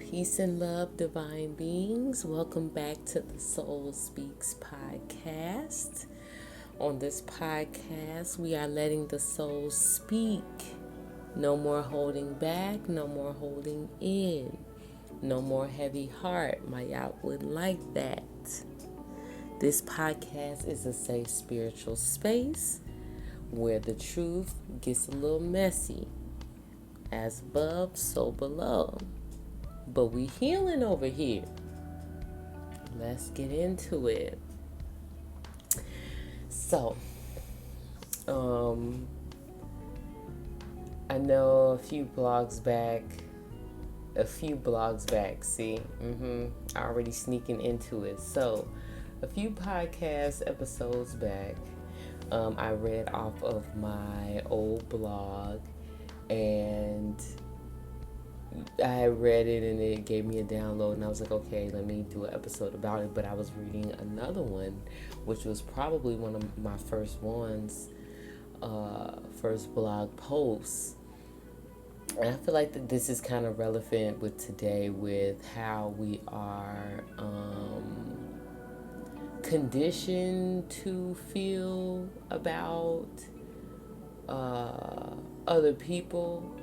Peace and love, divine beings. Welcome back to the Soul Speaks podcast. On this podcast, we are letting the soul speak. No more holding back, no more holding in, no more heavy heart. My yacht would like that. This podcast is a safe spiritual space where the truth gets a little messy. As above, so below. But we healing over here. Let's get into it. So, I know a few blogs back, already sneaking into it. So, a few podcast episodes back, I read off of my old blog, and I read it and it gave me a download, and I was like, okay, let me do an episode about it. But I was reading another one, which was probably one of my first blog posts. And I feel like that this is kind of relevant with today, with how we are conditioned to feel about other people.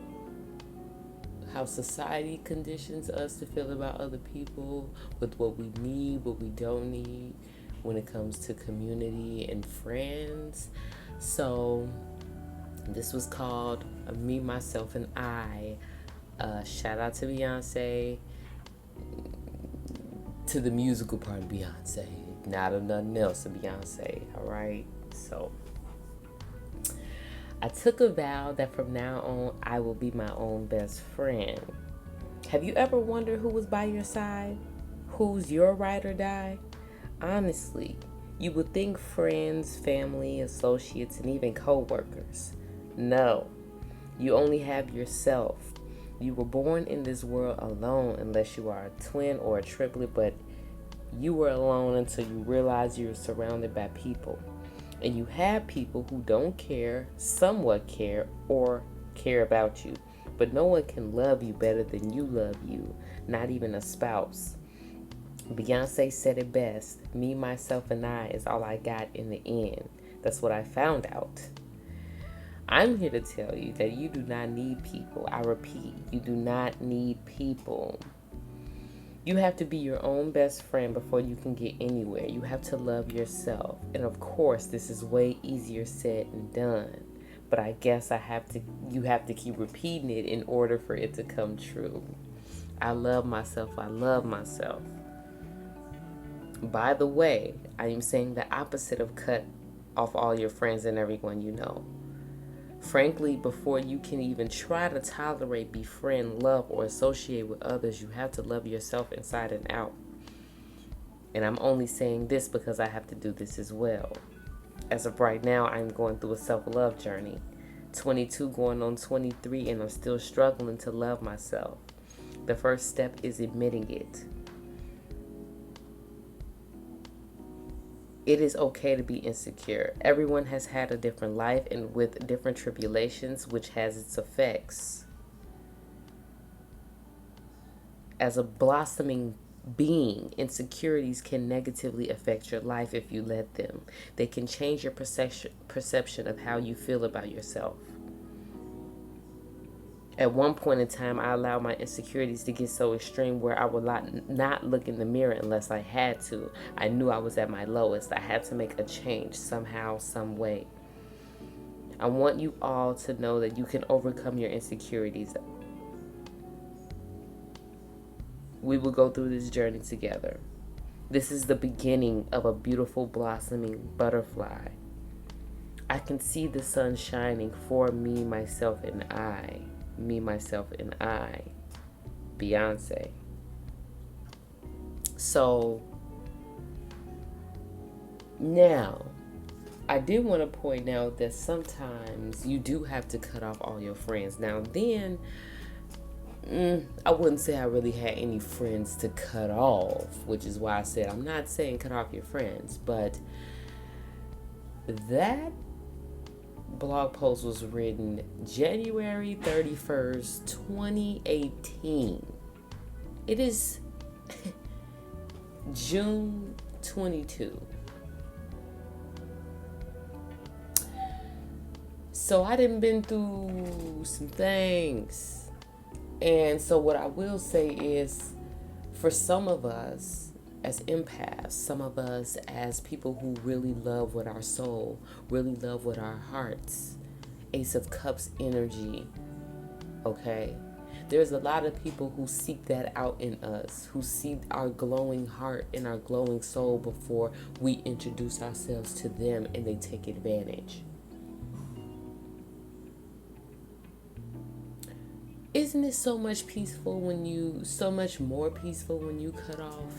How society conditions us to feel about other people, with what we need, what we don't need when it comes to community and friends. So this was called Me, Myself, and I. Shout out to Beyonce, to the musical part of Beyonce, not of nothing else of Beyonce, alright? So I took a vow that from now on, I will be my own best friend. Have you ever wondered who was by your side? Who's your ride or die? Honestly, you would think friends, family, associates, and even co-workers. No, you only have yourself. You were born in this world alone, unless you are a twin or a triplet, but you were alone until you realized you were surrounded by people. And you have people who don't care, somewhat care, or care about you. But no one can love you better than you love you, not even a spouse. Beyonce said it best. Me, myself, and I is all I got in the end. That's what I found out. I'm here to tell you that you do not need people. I repeat, you do not need people. You have to be your own best friend before you can get anywhere. You have to love yourself. And of course, this is way easier said than done. But I guess you have to keep repeating it in order for it to come true. I love myself. I love myself. By the way, I am saying the opposite of cut off all your friends and everyone you know. Frankly, before you can even try to tolerate, befriend, love, or associate with others, you have to love yourself inside and out. And I'm only saying this because I have to do this as well. As of right now, I'm going through a self-love journey. 22 going on 23, and I'm still struggling to love myself. The first step is admitting it. It is okay to be insecure. Everyone has had a different life and with different tribulations, which has its effects. As a blossoming being, insecurities can negatively affect your life if you let them. They can change your perception of how you feel about yourself. At one point in time, I allowed my insecurities to get so extreme where I would not look in the mirror unless I had to. I knew I was at my lowest. I had to make a change somehow, some way. I want you all to know that you can overcome your insecurities. We will go through this journey together. This is the beginning of a beautiful blossoming butterfly. I can see the sun shining for me, myself, and I. Me, myself, and I. Beyonce. So, now, I did want to point out that sometimes you do have to cut off all your friends. Now, then, I wouldn't say I really had any friends to cut off, which is why I said I'm not saying cut off your friends, but that blog post was written January 31st, 2018. It is June 22. So I done been through some things. And so what I will say is, for some of us as empaths, some of us as people who really love with our soul, really love with our hearts, Ace of Cups energy, okay? There's a lot of people who seek that out in us, who see our glowing heart and our glowing soul before we introduce ourselves to them, and they take advantage. Isn't it so much more peaceful when you cut off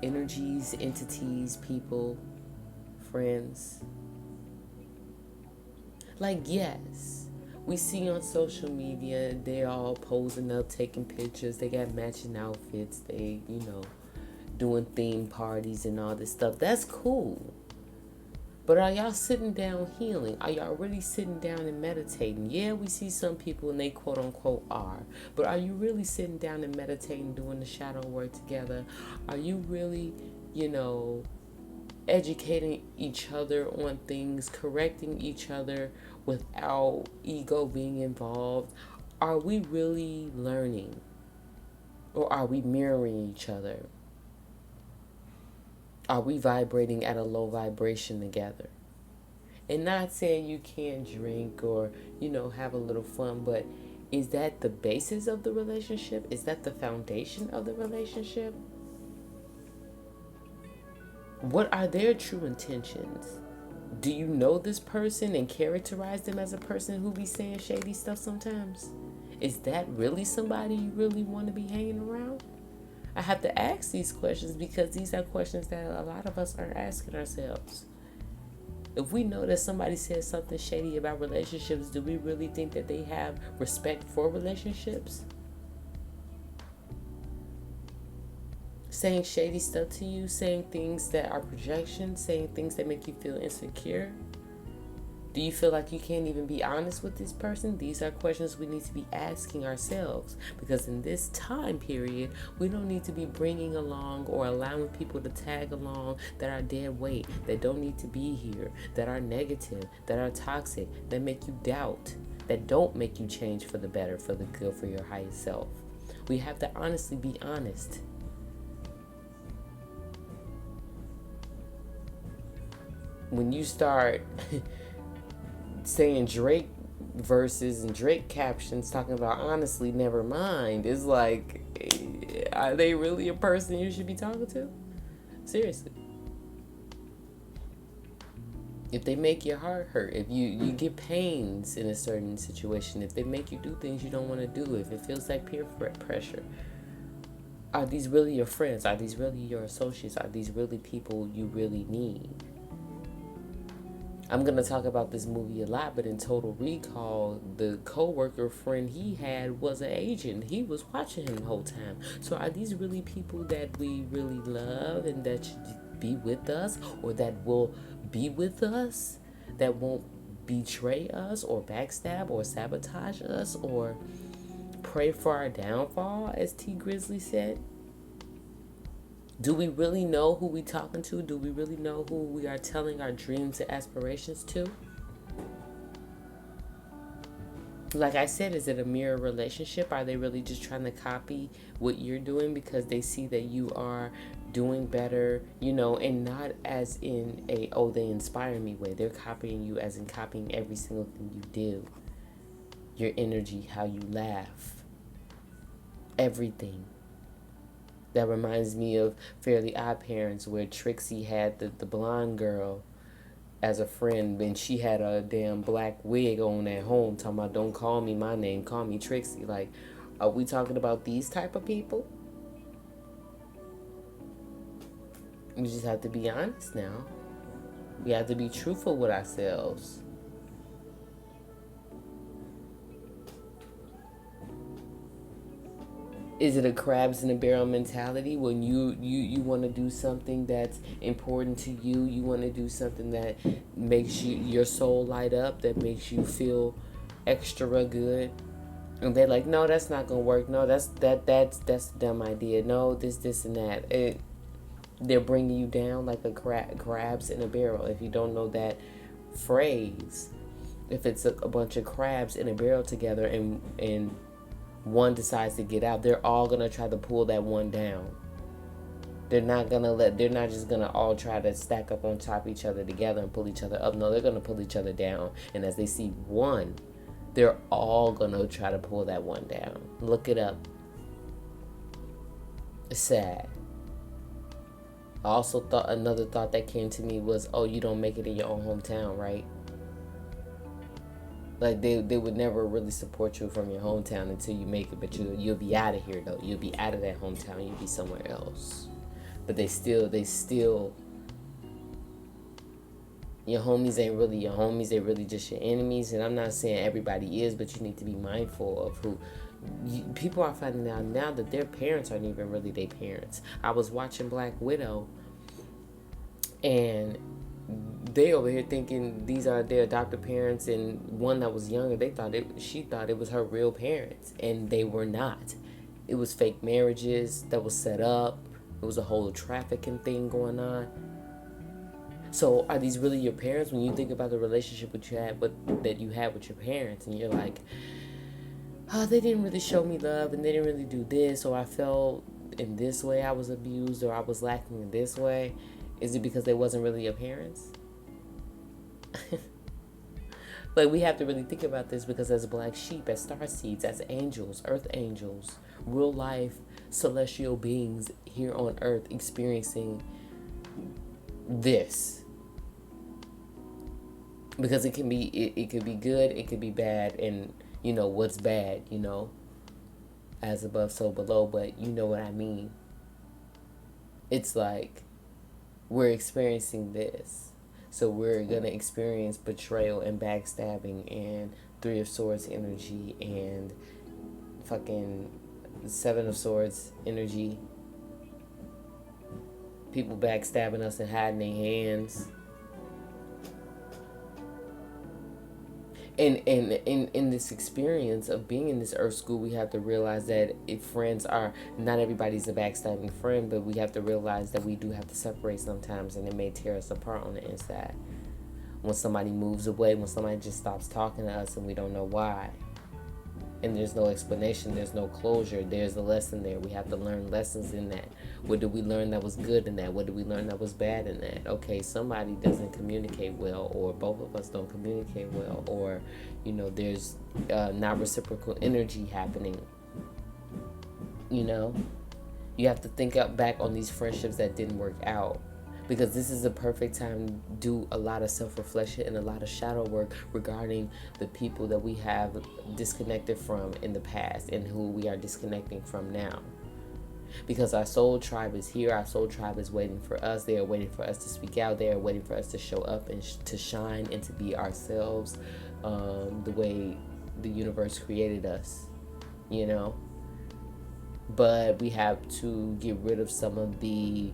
energies, entities, people, friends? Like, yes, we see on social media, they're all posing up, taking pictures, they got matching outfits, they, doing theme parties and all this stuff. That's cool. But are y'all sitting down healing? Are y'all really sitting down and meditating? Yeah, we see some people and they quote unquote are. But are you really sitting down and meditating, doing the shadow work together? Are you really, educating each other on things, correcting each other without ego being involved? Are we really learning? Or are we mirroring each other? Are we vibrating at a low vibration together? And not saying you can't drink or, have a little fun, but is that the basis of the relationship? Is that the foundation of the relationship? What are their true intentions? Do you know this person and characterize them as a person who be saying shady stuff sometimes? Is that really somebody you really want to be hanging around? I have to ask these questions because these are questions that a lot of us aren't asking ourselves. If we know that somebody says something shady about relationships, do we really think that they have respect for relationships? Saying shady stuff to you, saying things that are projections, saying things that make you feel insecure. Do you feel like you can't even be honest with this person? These are questions we need to be asking ourselves, because in this time period, we don't need to be bringing along or allowing people to tag along that are dead weight, that don't need to be here, that are negative, that are toxic, that make you doubt, that don't make you change for the better, for the good, for your highest self. We have to honestly be honest. When you start saying Drake verses and Drake captions talking about honestly, never mind, it's like, are they really a person you should be talking to? Seriously. If they make your heart hurt, if you get pains in a certain situation, if they make you do things you don't want to do, if it feels like peer pressure, are these really your friends? Are these really your associates? Are these really people you really need? I'm going to talk about this movie a lot, but in Total Recall, the co-worker friend he had was an agent. He was watching him the whole time. So are these really people that we really love and that should be with us, or that will be with us, that won't betray us or backstab or sabotage us or pray for our downfall, as T. Grizzly said? Do we really know who we talking to? Do we really know who we are telling our dreams and aspirations to? Like I said, is it a mirror relationship? Are they really just trying to copy what you're doing because they see that you are doing better, and not as in a, oh, they inspire me way. They're copying you as in copying every single thing you do. Your energy, how you laugh, everything. That reminds me of Fairly Odd Parents, where Trixie had the blonde girl as a friend, and she had a damn black wig on at home talking about, don't call me my name, call me Trixie. Like, are we talking about these type of people? We just have to be honest now. We have to be truthful with ourselves. Is it a crabs in a barrel mentality when you want to do something that's important to you? You want to do something that makes your soul light up, that makes you feel extra good, And they're like, no, that's not gonna work. No, that's a dumb idea. No, this and that. They're bringing you down like a crabs in a barrel. If you don't know that phrase, if it's a bunch of crabs in a barrel together and one decides to get out, they're all gonna try to pull that one down. They're not just gonna all try to stack up on top of each other together and pull each other up. No, they're gonna pull each other down. And as they see one, they're all gonna try to pull that one down. Look it up. It's sad. I also thought another thought that came to me was, oh, you don't make it in your own hometown, right? Like they would never really support you from your hometown until you make it, but you'll be out of here though. You'll be out of that hometown. You'll be somewhere else. But they still your homies ain't really your homies. They're really just your enemies. And I'm not saying everybody is, but you need to be mindful of who. People are finding out now that their parents aren't even really their parents. I was watching Black Widow, and they over here thinking these are their adopted parents, and one that was younger, she thought it was her real parents, and they were not. It was fake marriages that was set up. It was a whole trafficking thing going on. So are these really your parents? When you think about the relationship that you had with your parents, and you're like, oh, they didn't really show me love, and they didn't really do this, or I felt in this way I was abused, or I was lacking in this way. Is it because they wasn't really your parents? Like, we have to really think about this, because as black sheep, as star seeds, as angels, earth angels, real life celestial beings here on earth experiencing this. Because it can be good, it could be bad, and you know what's bad, as above so below, but you know what I mean. It's like we're experiencing this. So we're gonna experience betrayal and backstabbing and Three of Swords energy and fucking Seven of Swords energy. People backstabbing us and hiding their hands. And in this experience of being in this earth school, we have to realize that if friends are, not everybody's a backstabbing friend, but we have to realize that we do have to separate sometimes, and it may tear us apart on the inside. When somebody moves away, when somebody just stops talking to us and we don't know why. And there's no explanation, there's no closure, there's a lesson there. We have to learn lessons in that. What did we learn that was good in that? What did we learn that was bad in that? Okay, somebody doesn't communicate well, or both of us don't communicate well, or, there's not reciprocal energy happening. You have to think back on these friendships that didn't work out. Because this is a perfect time to do a lot of self-reflection and a lot of shadow work regarding the people that we have disconnected from in the past and who we are disconnecting from now. Because our soul tribe is here. Our soul tribe is waiting for us. They are waiting for us to speak out. They are waiting for us to show up and to shine and to be ourselves the way the universe created us, But we have to get rid of some of the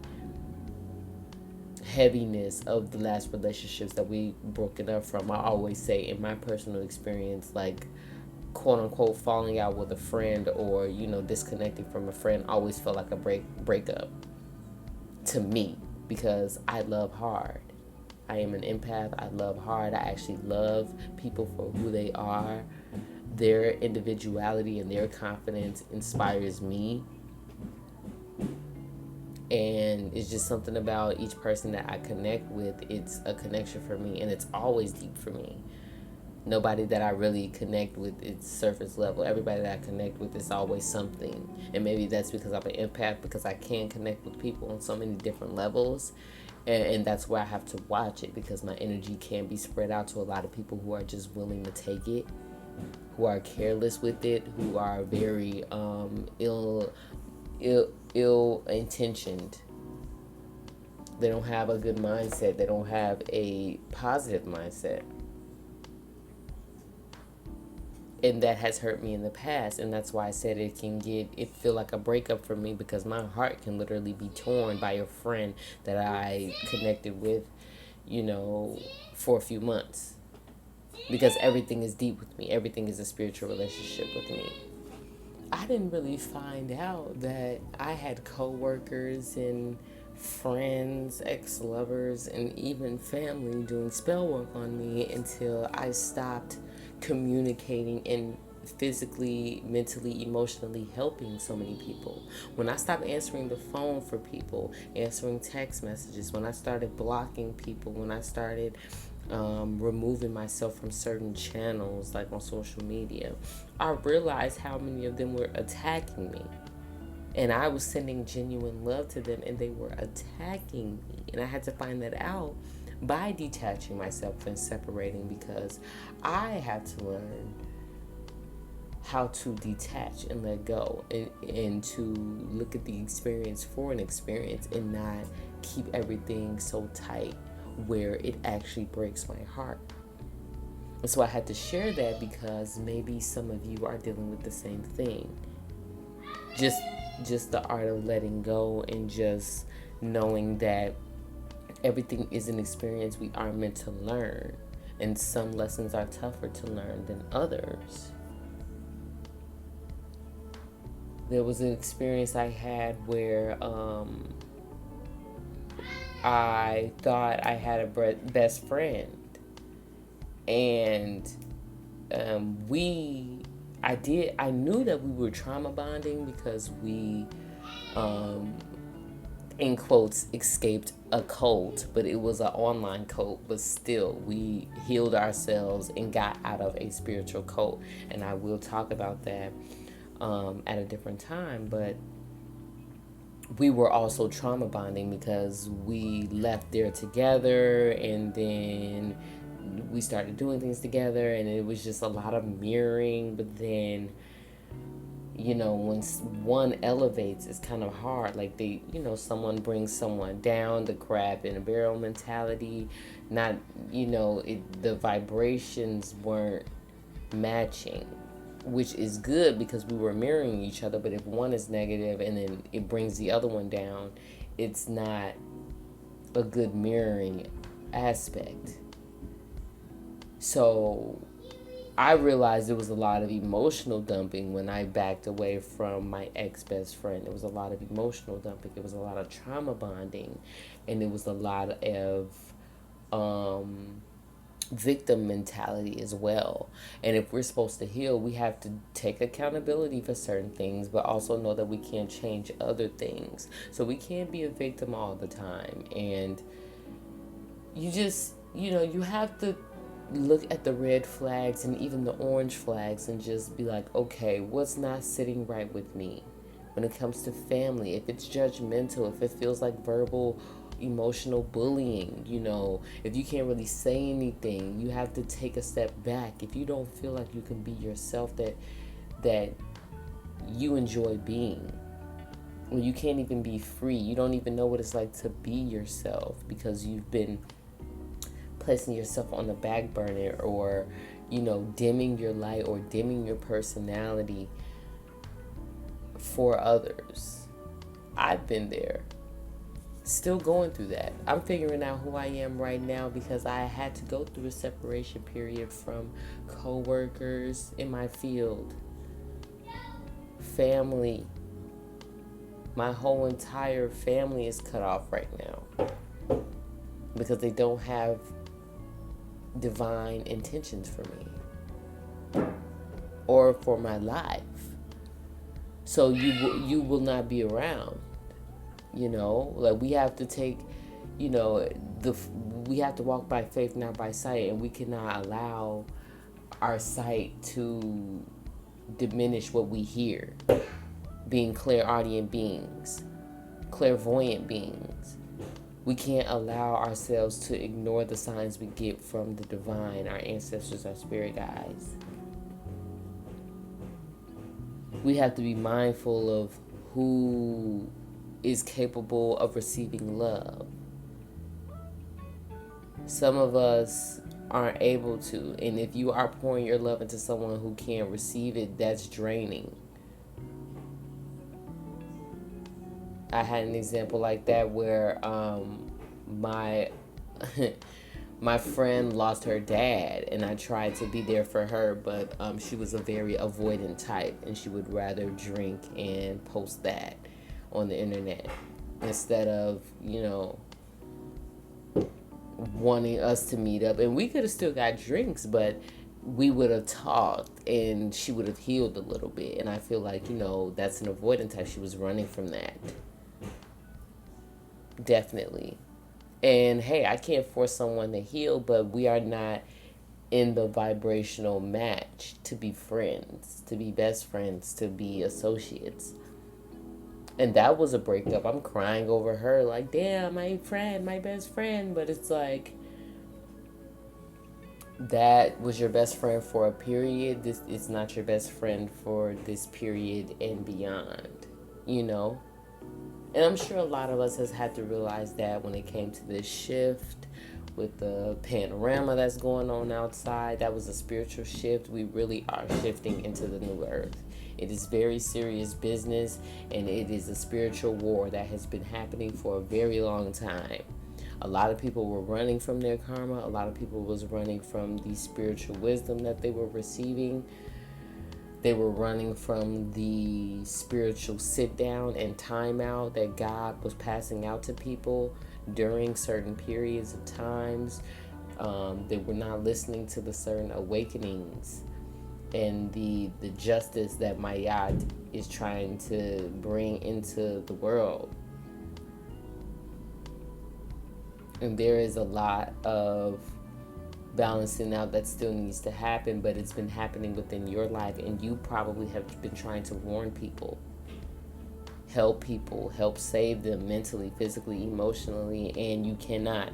heaviness of the last relationships that we broken up from. I always say, in my personal experience, like, quote unquote, falling out with a friend or disconnecting from a friend always felt like a breakup to me, because I love hard. I am an empath. I love hard. I actually love people for who they are. Their individuality and their confidence inspires me. And it's just something about each person that I connect with. It's a connection for me, and it's always deep for me. Nobody that I really connect with is surface level. Everybody that I connect with is always something. And maybe that's because I'm an empath, because I can connect with people on so many different levels. And that's where I have to watch it, because my energy can be spread out to a lot of people who are just willing to take it, who are careless with it, who are very ill-intentioned. They don't have a good mindset. They don't have a positive mindset. And that has hurt me in the past. And that's why I said it feel like a breakup for me, because my heart can literally be torn by a friend that I connected with, for a few months. because everything is deep with me. Everything is a spiritual relationship with me. I didn't really find out that I had coworkers and friends, ex-lovers, and even family doing spell work on me until I stopped communicating and physically, mentally, emotionally helping so many people. When I stopped answering the phone for people, answering text messages, when I started blocking people, when I started removing myself from certain channels like on social media, I realized how many of them were attacking me. And I was sending genuine love to them and they were attacking me. And I had to find that out by detaching myself and separating, because I had to learn how to detach and let go, and to look at the experience for an experience and not keep everything so tight where it actually breaks my heart. And so I had to share that because maybe some of you are dealing with the same thing. Just the art of letting go, and just knowing that everything is an experience we are meant to learn, and some lessons are tougher to learn than others. There was an experience I had where I thought I had a best friend, and I knew that we were trauma bonding because we, in quotes, escaped a cult, but it was an online cult, but still we healed ourselves and got out of a spiritual cult. And I will talk about that at a different time, but we were also trauma bonding because we left there together, and then we started doing things together, and it was just a lot of mirroring. But then, when one elevates, it's kind of hard. Like someone brings someone down, the crab in a barrel mentality. Not, the vibrations weren't matching, which is good because we were mirroring each other. But if one is negative and then it brings the other one down, it's not a good mirroring aspect. So I realized there was a lot of emotional dumping when I backed away from my ex-best friend. There was a lot of emotional dumping. There was a lot of trauma bonding, and there was a lot of victim mentality as well. And if we're supposed to heal, we have to take accountability for certain things, but also know that we can't change other things. So we can't be a victim all the time. And you just, you have to look at the red flags and even the orange flags and just be like, okay, what's not sitting right with me? When it comes to family, if it's judgmental, if it feels like verbal, emotional bullying, if you can't really say anything, you have to take a step back. If you don't feel like you can be yourself that you enjoy being, when you can't even be free, you don't even know what it's like to be yourself because you've been placing yourself on the back burner, or dimming your light or dimming your personality for others. I've been there, still going through that. I'm figuring out who I am right now because I had to go through a separation period from co-workers in my field, family. My whole entire family is cut off right now because they don't have divine intentions for me or for my life. So you will not be around. Like we have to take, we have to walk by faith, not by sight, and we cannot allow our sight to diminish what we hear. Being clairaudient beings, clairvoyant beings, we can't allow ourselves to ignore the signs we get from the divine, our ancestors, our spirit guides. We have to be mindful of who is capable of receiving love. Some of us aren't able to, and if you are pouring your love into someone who can't receive it, that's draining. I had an example like that where my My friend lost her dad, and I tried to be there for her, but she was a very avoidant type, and she would rather drink and post that on the internet instead of, wanting us to meet up. And we could have still got drinks, but we would have talked and she would have healed a little bit. And I feel like, that's an avoidant type. She was running from that. Definitely. And hey, I can't force someone to heal, but we are not in the vibrational match to be friends, to be best friends, to be associates. And that was a breakup. I'm crying over her, like, damn, my friend, my best friend. But it's like, that was your best friend for a period. This is not your best friend for this period and beyond, And I'm sure a lot of us has had to realize that when it came to this shift with the panorama that's going on outside. That was a spiritual shift. We really are shifting into the new earth. It is very serious business, and it is a spiritual war that has been happening for a very long time. A lot of people were running from their karma. A lot of people was running from the spiritual wisdom that they were receiving. They were running from the spiritual sit down and time out that God was passing out to people during certain periods of times. They were not listening to the certain awakenings and the justice that Mayat is trying to bring into the world. And there is a lot of balancing out that still needs to happen, but it's been happening within your life, and you probably have been trying to warn people, help save them mentally, physically, emotionally, and you cannot.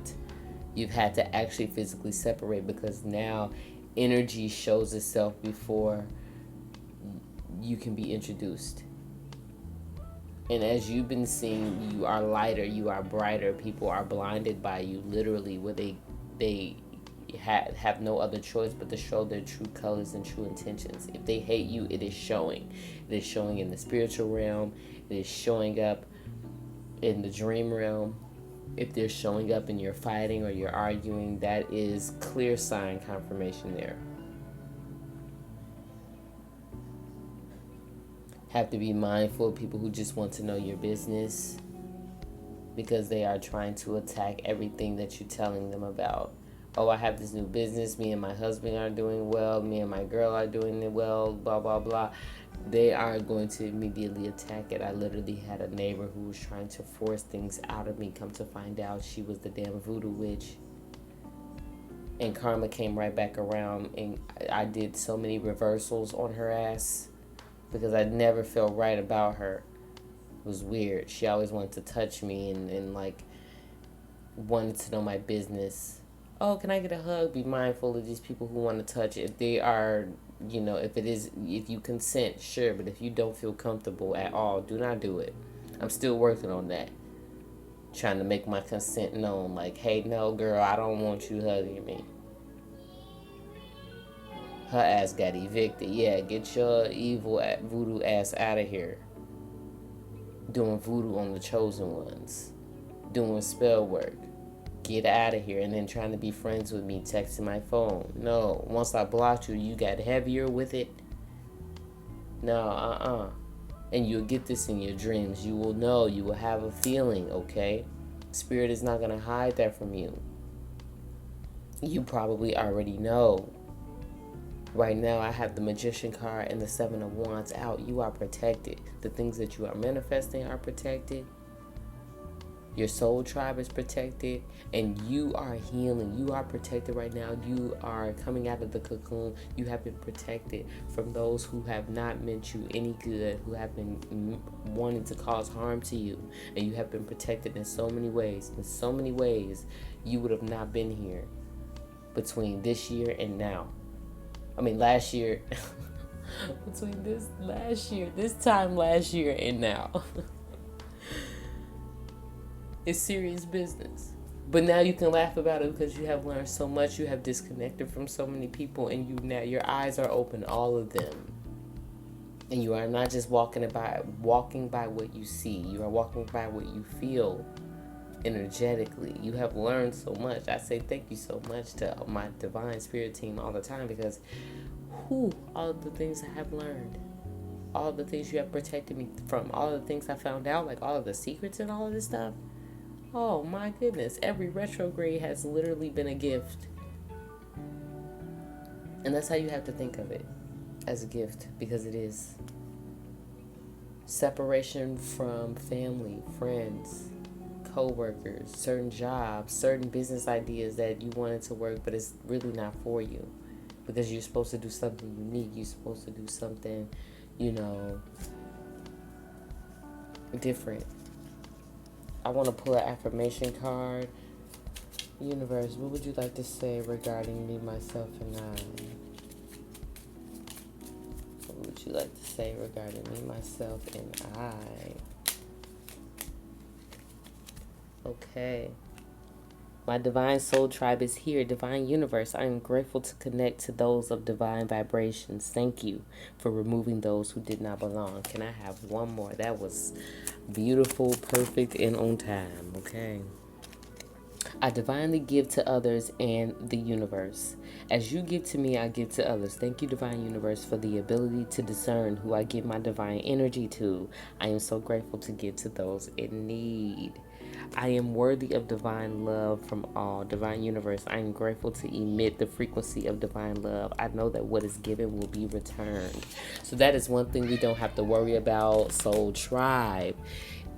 You've had to actually physically separate, because now energy shows itself before you can be introduced. And as you've been seeing, you are lighter, you are brighter. People are blinded by you, literally, where they have no other choice but to show their true colors and true intentions. If they hate you, it is showing. It is showing in the spiritual realm. It is showing up in the dream realm. If they're showing up and you're fighting or you're arguing, that is clear sign confirmation there. Have to be mindful of people who just want to know your business, because they are trying to attack everything that you're telling them about. Oh, I have this new business. Me and my husband are doing well. Me and my girl are doing it well. Blah, blah, blah. They are going to immediately attack it. I literally had a neighbor who was trying to force things out of me. Come to find out, she was the damn voodoo witch. And karma came right back around. And I did so many reversals on her ass, because I never felt right about her. It was weird. She always wanted to touch me and like wanted to know my business. Oh, can I get a hug? Be mindful of these people who want to touch. If they are, if you consent, sure. But if you don't feel comfortable at all, do not do it. I'm still working on that. Trying to make my consent known. Like, hey, no, girl, I don't want you hugging me. Her ass got evicted. Yeah, get your evil voodoo ass out of here. Doing voodoo on the chosen ones. Doing spell work. Get out of here. And then trying to be friends with me, texting my phone. No, once I blocked you, you got heavier with it. No, And you'll get this in your dreams. You will know. You will have a feeling, okay? Spirit is not going to hide that from you. You probably already know. Right now, I have the Magician card and the Seven of Wands out. You are protected. The things that you are manifesting are protected. Your soul tribe is protected. And you are healing. You are protected right now. You are coming out of the cocoon. You have been protected from those who have not meant you any good, who have been wanting to cause harm to you. And you have been protected in so many ways. In so many ways, you would have not been here between this year and now. Last year, between this time last year and now. It's serious business. But now you can laugh about it because you have learned so much. You have disconnected from so many people, and your eyes are open, all of them. And you are not just walking by what you see. You are walking by what you feel. energetically. You have learned so much. I say thank you so much to my divine spirit team all the time, because all the things I have learned, all the things you have protected me from, all the things I found out, like all of the secrets and all of this stuff. Oh my goodness, every retrograde has literally been a gift. And that's how you have to think of it, as a gift, because it is. Separation from family, friends, co-workers, certain jobs, certain business ideas that you wanted to work, but it's really not for you, because you're supposed to do something unique. You're supposed to do something, different. I want to pull an affirmation card. Universe, what would you like to say regarding me, myself, and I? What would you like to say regarding me, myself, and I? Okay. My divine soul tribe is here. Divine universe, I am grateful to connect to those of divine vibrations. Thank you for removing those who did not belong. Can I have one more? That was beautiful, perfect, and on time. Okay. I divinely give to others and the universe. As you give to me, I give to others. Thank you, divine universe, for the ability to discern who I give my divine energy to. I am so grateful to give to those in need. I am worthy of divine love from all. Divine universe, I am grateful to emit the frequency of divine love. I know that what is given will be returned. So that is one thing we don't have to worry about. Soul tribe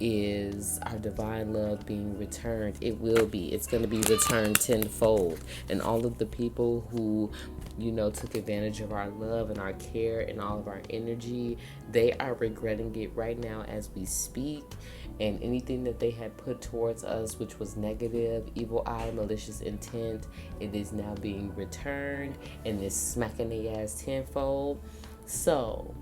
is our divine love being returned. It will be. It's going to be returned tenfold. And all of the people who, took advantage of our love and our care and all of our energy, they are regretting it right now as we speak. And anything that they had put towards us, which was negative, evil eye, malicious intent, it is now being returned and is smacking their ass tenfold. So,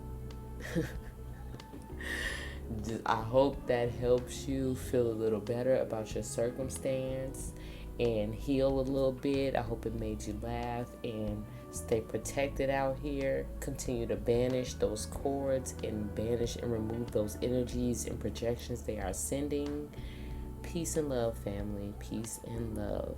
I hope that helps you feel a little better about your circumstance and heal a little bit. I hope it made you laugh and stay protected out here. Continue to banish those cords and banish and remove those energies and projections they are sending. Peace and love, family. Peace and love.